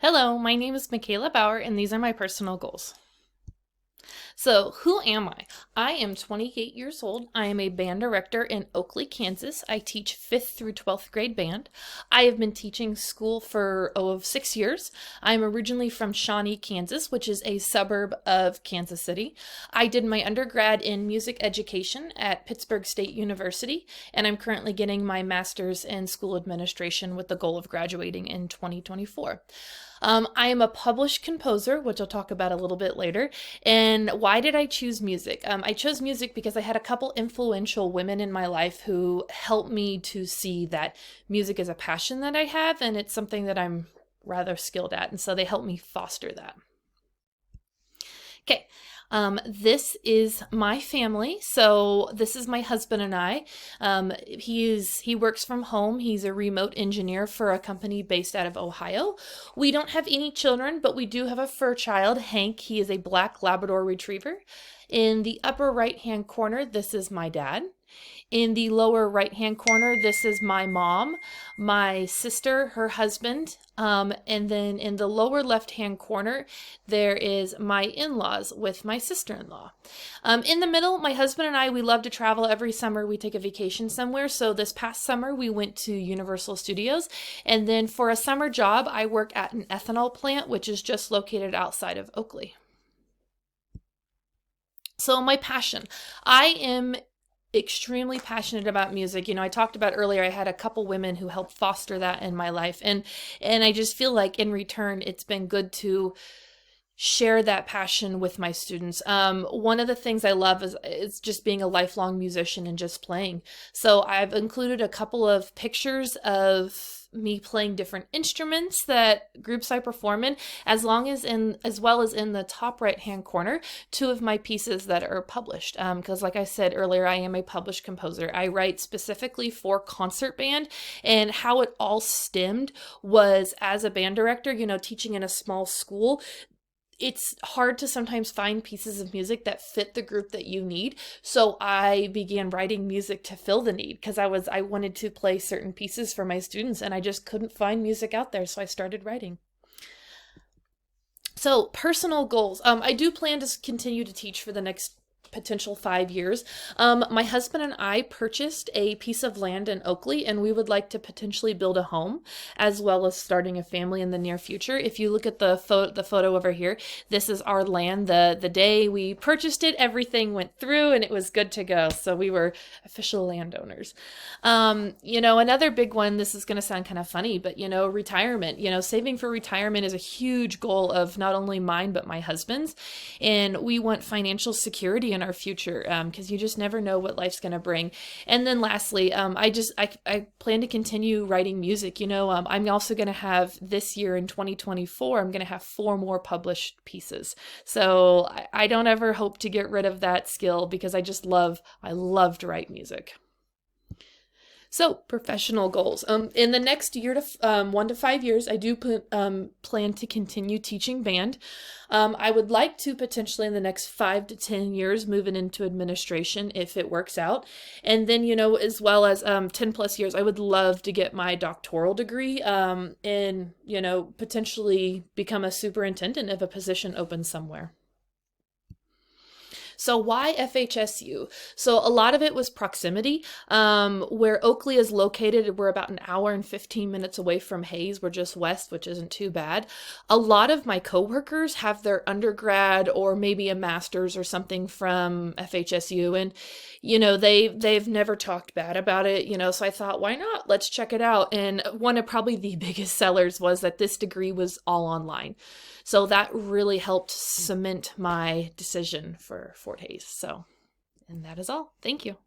Hello, my name is Hackett-Bauer, and these are my personal goals. So, who am I? I am 28 years old. I am a band director in Oakley, Kansas. I teach 5th through 12th grade band. I have been teaching school for 6 years. I'm originally from Shawnee, Kansas, which is a suburb of Kansas City. I did my undergrad in music education at Pittsburgh State University, and I'm currently getting my master's in school administration with the goal of graduating in 2024. I am a published composer, which I'll talk about a little bit later. And why did I choose music? I chose music because I had a couple influential women in my life who helped me to see that music is a passion that I have, and it's something that I'm rather skilled at. And so they helped me foster that. Okay. This is my family. So this is my husband and I. He works from home. He's a remote engineer for a company based out of Ohio. We don't have any children, but we do have a fur child, Hank. He is a black Labrador retriever. In the upper right-hand corner, this is my dad. In the lower right-hand corner, this is my mom, my sister, her husband, and then in the lower left-hand corner, there is my in-laws with my sister-in-law. In the middle, my husband and I, we love to travel. Every summer we take a vacation somewhere. So this past summer, we went to Universal Studios. And then for a summer job, I work at an ethanol plant, which is just located outside of Oakley. So my passion, I am extremely passionate about music. I talked about earlier, I had a couple women who helped foster that in my life. And I just feel like in return, it's been good to share that passion with my students. One of the things I love is just being a lifelong musician and just playing. So I've included a couple of pictures of me playing different instruments that groups I perform in, as well as in the top right hand corner, 2 of my pieces that are published. Because like I said earlier, I am a published composer. I write specifically for concert band, and how it all stemmed was as a band director, teaching in a small school. It's hard to sometimes find pieces of music that fit the group that you need. So I began writing music to fill the need because I wanted to play certain pieces for my students and I just couldn't find music out there. So I started writing. So personal goals. I do plan to continue to teach for the next potential 5 years. My husband and I purchased a piece of land in Oakley, and we would like to potentially build a home as well as starting a family in the near future. If you look at the photo over here, this is our land. The day we purchased it, everything went through and it was good to go. So we were official landowners. Another big one, this is going to sound kind of funny, but retirement, saving for retirement is a huge goal of not only mine, but my husband's. And we want financial security in our future because you just never know what life's going to bring. And then lastly, I plan to continue writing music. I'm also going to have this year in 2024, I'm going to have 4 more published pieces. So I don't ever hope to get rid of that skill because I love to write music. So, professional goals. In the next year to 1 to 5 years, I do plan to continue teaching band. I would like to potentially in the next 5 to 10 years move it into administration if it works out. And then, as well as 10 plus years, I would love to get my doctoral degree and, potentially become a superintendent if a position opens somewhere. So why FHSU? So a lot of it was proximity. Where Oakley is located, we're about an hour and 15 minutes away from Hayes. We're just west, which isn't too bad. A lot of my coworkers have their undergrad or maybe a master's or something from FHSU. And, they've never talked bad about it, so I thought, why not? Let's check it out. And one of probably the biggest sellers was that this degree was all online. So that really helped cement my decision for Fort Hays. And that is all. Thank you.